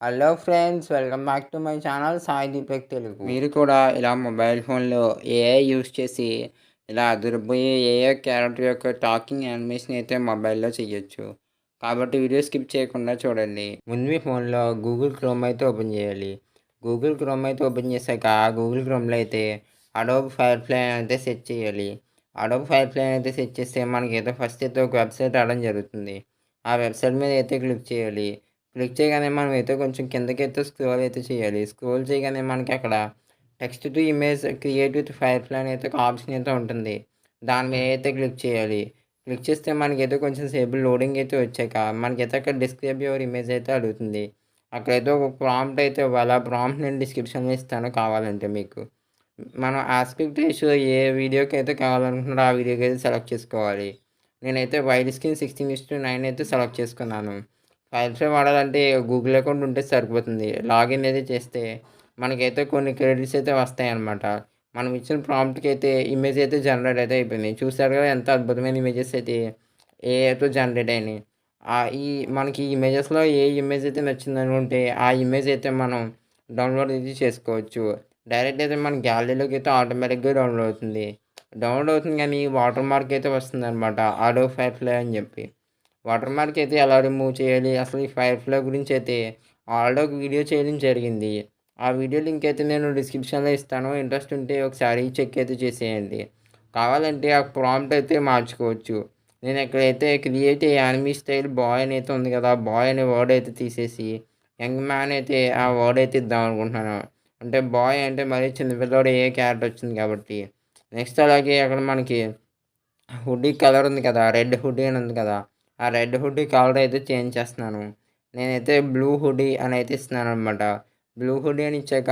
Hello friends, welcome back to my channel Sai Deepak Telugu. మీరు కూడా ఇలా మొబైల్ ఫోన్లో ఏఐ యూస్ చేసి ఇలా అదిరిపోయే ఏఐ క్యారెక్టర్ యొక్క టాకింగ్ యానిమేషన్ అయితే మొబైల్లో చేయొచ్చు. కాబట్టి వీడియో స్కిప్ చేయకుండా చూడండి. ముందు మీ ఫోన్లో గూగుల్ క్రోమ్ అయితే ఓపెన్ చేయాలి. గూగుల్ క్రోమ్ అయితే ఓపెన్ చేశాక గూగుల్ క్రోమ్లో అయితే అడోబ్ ఫైర్ ఫ్లై అయితే సెట్ చేయాలి. అడోబ్ ఫైర్ ఫ్లై అయితే సెట్ చేస్తే మనకైతే ఫస్ట్ అయితే ఒక వెబ్సైట్ రావడం జరుగుతుంది. ఆ వెబ్సైట్ మీద అయితే క్లిక్ చేయాలి. క్లిక్ చేయగానే మనం అయితే కొంచెం కిందకైతే స్క్రోల్ అయితే చేయాలి. స్క్రోల్ చేయగానే మనకి అక్కడ text to image create with fire fly అని అయితే ఒక ఆప్షన్ అయితే ఉంటుంది. దాని మీద అయితే క్లిక్ చేయాలి. క్లిక్ చేస్తే మనకైతే కొంచెం సేపు లోడింగ్ అయితే వచ్చాక మనకైతే అక్కడ డిస్క్రైబ్ యువర్ ఇమేజ్ అయితే అడుగుతుంది. అక్కడైతే ఒక ప్రాంప్ట్ అయితే ఇవ్వాలి. ఆ ప్రాంప్ట్ నేను డిస్క్రిప్షన్లో ఇస్తాను కావాలంటే మీకు. మనం ఆస్పెక్ట్ రేషియో ఏ వీడియోకి అయితే కావాలనుకుంటున్నారో ఆ వీడియోకి అయితే సెలెక్ట్ చేసుకోవాలి. నేనైతే వైడ్ స్క్రీన్ 16:9 అయితే సెలెక్ట్ చేసుకున్నాను. ఫైల్ ఫ్లై వాడాలంటే గూగుల్ అకౌంట్ ఉంటే సరిపోతుంది. లాగిన్ అయితే చేస్తే మనకైతే కొన్ని క్రెడిట్స్ అయితే వస్తాయన్నమాట. మనం ఇచ్చిన ప్రాంప్ట్‌కి అయితే ఇమేజ్ అయితే జనరేట్ అయితే అయిపోయింది. చూసారు కదా ఎంత అద్భుతమైన ఇమేజెస్ అయితే ఏఐతో జనరేట్ అయినాయి. ఈ మనకి ఈ ఇమేజెస్‌లో ఏ ఇమేజ్ అయితే నచ్చిందనుకుంటే ఆ ఇమేజ్ అయితే మనం డౌన్లోడ్ అయితే చేసుకోవచ్చు. డైరెక్ట్ అయితే మన గ్యాలరీలోకి అయితే ఆటోమేటిక్‌గా డౌన్లోడ్ అవుతుంది. డౌన్లోడ్ అవుతుంది కానీ వాటర్ మార్క్ అయితే వస్తుందన్నమాట. అడోబ్ ఫైర్ ఫ్లై అని చెప్పి. వాటర్ మార్క్ అయితే ఎలా రిమూవ్ చేయాలి? అసలు ఈ ఫైర్ ఫ్లై గురించి అయితే ఆల్రెడీ ఒక వీడియో చేయడం జరిగింది. ఆ వీడియో లింక్ అయితే నేను డిస్క్రిప్షన్‌లో ఇస్తాను. ఇంట్రెస్ట్ ఉంటే ఒకసారి చెక్ అయితే చేసేయండి. కావాలంటే ఆ ప్రాంప్ట్ అయితే మార్చుకోవచ్చు. నేను ఇక్కడైతే create a anime style boy అని అయితే ఉంది కదా! బాయ్ అనే వర్డ్ అయితే తీసేసి యంగ్ మ్యాన్ అయితే ఆ వర్డ్ అయితే ఇద్దాం అనుకుంటున్నాను. అంటే బాయ్ అంటే మరీ చిన్న పిల్లోడు ఏ క్యారెక్టర్ వచ్చింది కాబట్టి. నెక్స్ట్ అలాగే అక్కడ మనకి హుడ్డీ కలర్ ఉంది కదా! రెడ్ హుడ్డీ అని ఉంది కదా! ఆ రెడ్ హుడ్డీ కలర్ అయితే చేంజ్ చేస్తున్నాను. నేనైతే బ్లూ హుడ్డీ అని అయితే ఇస్తున్నాననమాట. బ్లూ హుడ్డీ అని ఇచ్చాక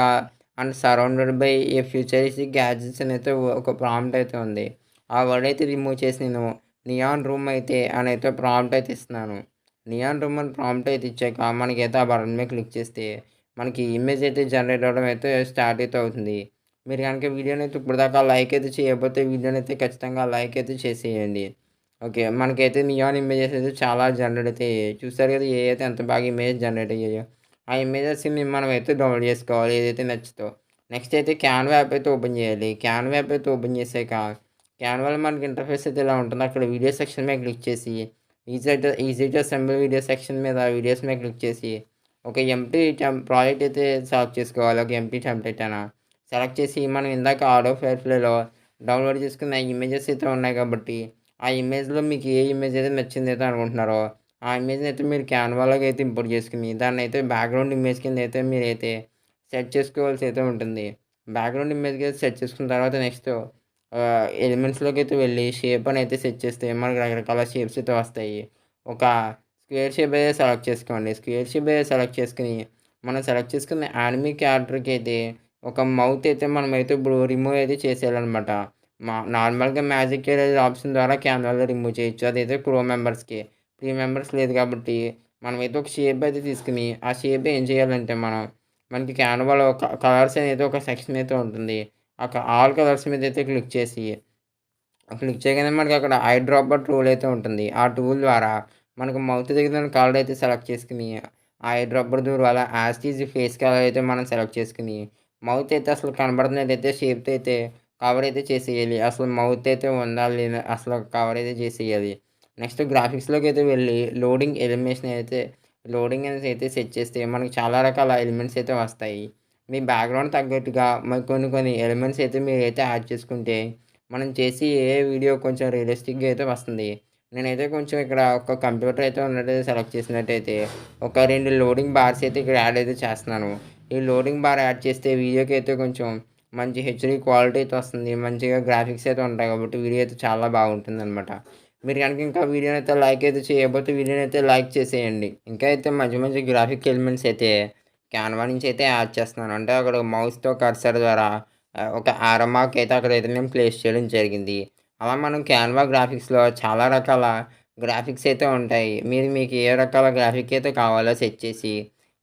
and surrounded by A futuristic gadgets అని అయితే ఒక ప్రాంప్ట్ అయితే ఉంది. ఆ వర్డ్ అయితే రిమూవ్ చేసి నేను నియాన్ రూమ్ అయితే అని అయితే ప్రాంప్ట్ అయితే ఇస్తున్నాను. నియాన్ రూమ్ అని ప్రాంప్ట్ అయితే ఇచ్చాక మనకైతే ఆ బటన్ మీద క్లిక్ చేస్తే మనకి ఇమేజ్ అయితే జనరేట్ అవ్వడం అయితే స్టార్ట్ అయితే అవుతుంది. మీరు గనుక వీడియోని అయితే ఇప్పటిదాకా లైక్ అయితే చేయకపోతే వీడియోని అయితే ఖచ్చితంగా లైక్ అయితే చేసేయండి. ఓకే. మనకైతే నియాన్ ఇమేజెస్ అయితే చాలా జనరేట్ అయితే అయ్యాయి. చూసారు కదా! ఏయైతే ఎంత బాగా ఇమేజ్ జనరేట్ అయ్యాయో. ఆ ఇమేజెస్‌ని మనమైతే డౌన్లోడ్ చేసుకోవాలి ఏదైతే నచ్చుతో. నెక్స్ట్ అయితే క్యాన్వా యాప్ అయితే ఓపెన్ చేయాలి. క్యాన్వా యాప్ అయితే ఓపెన్ చేసాక క్యాన్వాలో మనకి ఇంటర్ఫేస్ అయితే ఇలా ఉంటుంది. అక్కడ వీడియో సెక్షన్ మీద క్లిక్ చేసి easy to assemble video section మీద వీడియోస్ మీద క్లిక్ చేసి ఒక ఎంప్టీ ప్రాజెక్ట్ అయితే సెలెక్ట్ చేసుకోవాలి. ఒక ఎంప్టీ టెంప్లేట్ అయినా. సెలెక్ట్ చేసి మనం ఇందాక ఆడో ఫైర్ ఫ్లైలో డౌన్లోడ్ చేసుకున్న ఇమేజెస్ అయితే ఉన్నాయి కాబట్టి ఆ ఇమేజ్‌లో మీకు ఏ ఇమేజ్ అయితే నచ్చిందైతే అనుకుంటున్నారో ఆ ఇమేజ్‌ని అయితే మీరు క్యాన్వాలోకి అయితే ఇంపోర్ట్ చేసుకొని దాన్నైతే బ్యాక్‌గ్రౌండ్ ఇమేజ్ కింద అయితే మీరైతే సెట్ చేసుకోవాల్సి అయితే ఉంటుంది. బ్యాక్‌గ్రౌండ్ ఇమేజ్‌కి అయితే సెట్ చేసుకున్న తర్వాత నెక్స్ట్ ఎలిమెంట్స్‌లోకి అయితే వెళ్ళి షేప్ అని అయితే సెట్ చేస్తే మనకు రకరకాల షేప్స్ అయితే వస్తాయి. ఒక స్క్వేర్ షేప్ అయితే సెలెక్ట్ చేసుకోండి. స్క్వేర్ షేప్ అయితే సెలెక్ట్ చేసుకొని మనం సెలెక్ట్ చేసుకున్న యానిమీ క్యారెక్టర్‌కి అయితే ఒక మౌత్ అయితే మనమైతే ఇప్పుడు రిమూవ్ అయితే చేసేయాలనమాట. నార్మల్‌గా మ్యాజిక్ ఎరేజర్ ఆప్షన్ ద్వారా కెమెరాలో రిమూవ్ చేయొచ్చు. అదైతే ప్రో మెంబర్స్‌కి. ప్రీ మెంబర్స్ లేదు కాబట్టి మనమైతే ఒక షేప్ అయితే తీసుకొని ఆ షేప్ ఏం చేయాలంటే మనకి క్యాన్వాలో కలర్స్ అనేది ఒక సెక్షన్ అయితే ఉంటుంది. ఆల్ కలర్స్ మీద అయితే క్లిక్ చేసి క్లిక్ చేయగానే మనకి అక్కడ ఐ డ్రాపర్ టూల్ అయితే ఉంటుంది. ఆ టూల్ ద్వారా మనకు మౌత్ దగ్గర కలర్ అయితే సెలెక్ట్ చేసుకొని ఆ ఐ డ్రాపర్ ద్వారా as it is face colour అయితే మనం సెలెక్ట్ చేసుకొని మౌత్ అయితే అసలు కనబడుతున్నట్టయితే షేప్‌తో అయితే కవర్ అయితే చేసేయాలి. అసలు మౌత్ అయితే ఉందా లేదా అసలు కవర్ అయితే చేసేయాలి. నెక్స్ట్ గ్రాఫిక్స్‌లోకి అయితే వెళ్ళి లోడింగ్ అనేసి అయితే సెట్ చేస్తే మనకి చాలా రకాల ఎలిమెంట్స్ అయితే వస్తాయి. మీ బ్యాక్‌గ్రౌండ్ తగ్గట్టుగా మరి కొన్ని ఎలిమెంట్స్ అయితే మీరైతే యాడ్ చేసుకుంటే మనం చేసి ఏ వీడియో కొంచెం రియలిస్టిక్‌గా అయితే వస్తుంది. నేనైతే కొంచెం ఇక్కడ ఒక కంప్యూటర్ అయితే ఉన్నట్టయితే సెలెక్ట్ చేసినట్టయితే ఒక 2 లోడింగ్ బార్స్ అయితే ఇక్కడ యాడ్ అయితే చేస్తున్నాను. ఈ లోడింగ్ బార్ యాడ్ చేస్తే వీడియోకి అయితే కొంచెం మంచి హెచ్‌డీ క్వాలిటీ అయితే వస్తుంది. మంచిగా గ్రాఫిక్స్ అయితే ఉంటాయి కాబట్టి వీడియో అయితే చాలా బాగుంటుందనమాట. మీరు గనుక ఇంకా వీడియోని అయితే లైక్ అయితే చేయకపోతే వీడియోని అయితే లైక్ చేసేయండి. ఇంకా అయితే మంచి మంచి గ్రాఫిక్ ఎలిమెంట్స్ అయితే క్యాన్వా నుంచి అయితే యాడ్ చేస్తున్నాను. అంటే అక్కడ మౌస్‌తో కర్సర్ ద్వారా ఒక యారో మార్క్ అయితే అక్కడైతే నేను ప్లేస్ చేయడం జరిగింది. అలా మనం క్యాన్వా గ్రాఫిక్స్‌లో చాలా రకాల గ్రాఫిక్స్ అయితే ఉంటాయి. మీకు ఏ రకాల గ్రాఫిక్ అయితే కావాలో సెట్ చేసి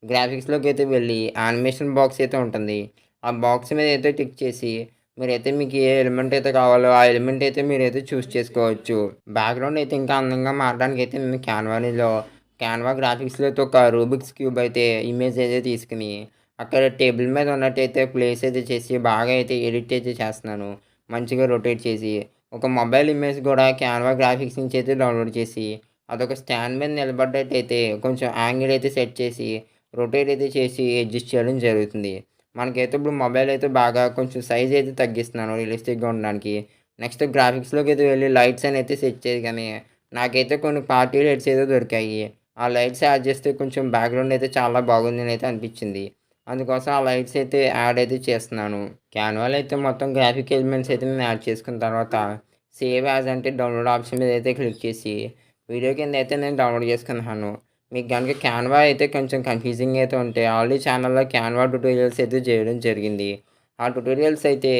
గ్రాఫిక్స్‌లోకి అయితే వెళ్ళి యానిమేషన్ బాక్స్ అయితే ఉంటుంది. ఆ బాక్స్ మీద అయితే టిక్ చేసి మీరైతే మీకు ఏ ఎలిమెంట్ అయితే కావాలో ఆ ఎలిమెంట్ అయితే మీరైతే చూజ్ చేసుకోవచ్చు. బ్యాక్‌గ్రౌండ్ అయితే ఇంకా అందంగా మారడానికి అయితే నేను క్యాన్వాలో క్యాన్వా గ్రాఫిక్స్‌లో అయితే ఒక రూబిక్స్ క్యూబ్ అయితే ఇమేజ్ అయితే తీసుకొని, అక్కడ టేబుల్ మీద ఉన్నట్టయితే ప్లేస్ అయితే చేసి బాగా అయితే ఎడిట్ అయితే చేస్తున్నాను. మంచిగా రొటేట్ చేసి, ఒక మొబైల్ ఇమేజ్ కూడా క్యాన్వా గ్రాఫిక్స్ నుంచి అయితే డౌన్‌లోడ్ చేసి, అదొక స్టాండ్ మీద నిలబడ్డట్టయితే కొంచెం యాంగిల్ అయితే సెట్ చేసి, రొటేట్ అయితే చేసి అడ్జస్ట్ చేయడం జరుగుతుంది. మనకైతే ఇప్పుడు మొబైల్ అయితే బాగా కొంచెం సైజ్ అయితే తగ్గిస్తున్నాను రియలిస్టిక్‌గా ఉండడానికి. నెక్స్ట్ గ్రాఫిక్స్‌లోకి అయితే వెళ్ళి లైట్స్ అని అయితే సెట్ చేయగానే నాకైతే కొన్ని పార్టీ లైట్స్ ఏదో దొరికాయి. ఆ లైట్స్ యాడ్ చేస్తే కొంచెం బ్యాక్‌గ్రౌండ్ అయితే చాలా బాగుందని అయితే అనిపించింది. అందుకోసం ఆ లైట్స్ అయితే యాడ్ అయితే చేస్తున్నాను. క్యాన్వాలో అయితే మొత్తం గ్రాఫిక్ ఎలిమెంట్స్ అయితే నేను యాడ్ చేసుకున్న తర్వాత సేవ్ యాజ్ అంటే డౌన్‌లోడ్ ఆప్షన్ మీద అయితే క్లిక్ చేసి వీడియో కింద అయితే నేను డౌన్‌లోడ్ చేసుకున్నాను. మీకు గనుక క్యాన్వా అయితే కొంచెం కన్‌ఫ్యూజింగ్ అయితే ఉంటే ఆల్రెడీ ఛానల్‌లో క్యాన్వా ట్యుటోరియల్స్ అయితే చేయడం జరిగింది. ఆ ట్యుటోరియల్స్ అయితే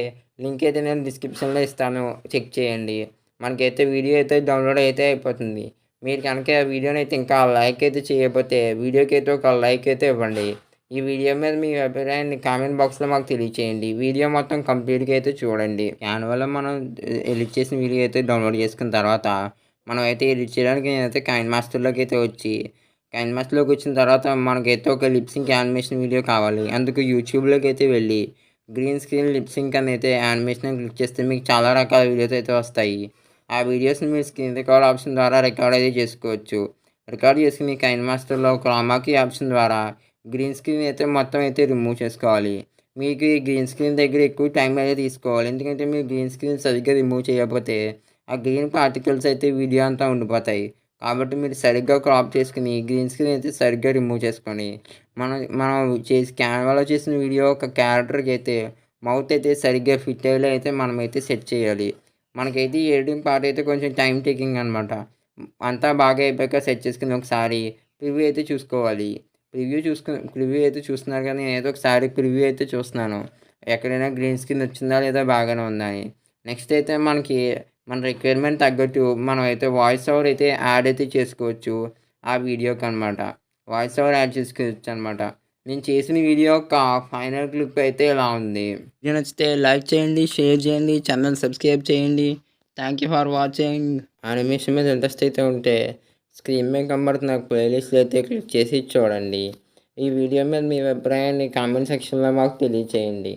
లింక్ అయితే నేను డిస్క్రిప్షన్‌లో ఇస్తాను. చెక్ చేయండి. మనకైతే వీడియో అయితే డౌన్‌లోడ్ అయితే అయిపోతుంది. మీరు కనుక ఆ వీడియోనైతే ఇంకా లైక్ అయితే చేయకపోతే వీడియోకి అయితే ఒక లైక్ అయితే ఇవ్వండి. ఈ వీడియో మీద మీ అభిప్రాయాన్ని కామెంట్ బాక్స్‌లో మాకు తెలియచేయండి. వీడియో మొత్తం కంప్లీట్‌గా అయితే చూడండి. క్యాన్వాలో మనం ఎడిట్ చేసిన వీడియో అయితే డౌన్‌లోడ్ చేసుకున్న తర్వాత, మనమైతే ఎడిట్ చేయడానికి నేనైతే కైన్ మాస్టర్‌లోకి అయితే వచ్చి, కైన్ మాస్టర్‌లోకి వచ్చిన తర్వాత మనకైతే ఒక లిప్ సింక్ యానిమేషన్ వీడియో కావాలి. అందుకు యూట్యూబ్‌లోకి అయితే వెళ్ళి, గ్రీన్ స్క్రీన్ లిప్ సింక్ అని అయితే యానిమేషన్ అని క్లిక్ చేస్తే మీకు చాలా రకాల వీడియోస్ అయితే వస్తాయి. ఆ వీడియోస్‌ని మీరు స్క్రీన్ రికార్డ్ ఆప్షన్ ద్వారా రికార్డ్ అయితే చేసుకోవచ్చు. రికార్డ్ చేసుకుని కైన్ మాస్టర్‌లో క్రోమాకీ ఆప్షన్ ద్వారా గ్రీన్ స్క్రీన్ అయితే మొత్తం అయితే రిమూవ్ చేసుకోవాలి. మీకు ఈ గ్రీన్ స్క్రీన్ దగ్గర ఎక్కువ టైం అయితే తీసుకోవాలి. ఎందుకంటే మీరు గ్రీన్ స్క్రీన్ సరిగ్గా రిమూవ్ చేయకపోతే ఆ గ్రీన్ పార్టికల్స్ అయితే వీడియో అంతా ఉండిపోతాయి. కాబట్టి మీరు సరిగ్గా క్రాప్ చేసుకొని గ్రీన్ స్క్రీన్ అయితే సరిగ్గా రిమూవ్ చేసుకొని మనం మనం క్యాన్వాలో చేసిన వీడియో ఒక క్యారెక్టర్‌కి అయితే మౌత్ అయితే సరిగ్గా ఫిట్ అయ్యేలా అయితే మనమైతే సెట్ చేయాలి. మనకైతే ఈ ఎడిటింగ్ పార్ట్ అయితే కొంచెం టైమ్ టేకింగ్ అనమాట. అంతా బాగా అయిపోయాక సెట్ చేసుకొని ఒకసారి ప్రివ్యూ అయితే చూసుకోవాలి. ప్రివ్యూ అయితే చూస్తున్నారు కానీ నేనైతే ఒకసారి ప్రివ్యూ అయితే చూస్తున్నాను. ఎక్కడైనా గ్రీన్ స్క్రీన్ వచ్చిందా లేదా బాగానే ఉందా అని. నెక్స్ట్ అయితే మనకి మన రిక్వైర్మెంట్ తగ్గట్టు మనం అయితే వాయిస్ ఓవర్ అయితే యాడ్ అయితే చేసుకోవచ్చు ఆ వీడియోకనమాట. వాయిస్ ఓవర్ యాడ్ చేసుకోవచ్చనమాట. నేను చేసిన వీడియో యొక్క ఫైనల్ క్లిప్ అయితే ఇలా ఉంది. వీడియో నచ్చితే లైక్ చేయండి, షేర్ చేయండి, ఛానల్ సబ్స్క్రైబ్ చేయండి. Thank you for watching. Animation మీద ఇంట్రెస్ట్ అయితే ఉంటే స్క్రీన్ మీద కనబడుతున్న ప్లేలిస్ట్లో అయితే క్లిక్ చేసి చూడండి. ఈ వీడియో మీద మీ అభిప్రాయాన్ని కామెంట్ సెక్షన్లో మాకు తెలియచేయండి.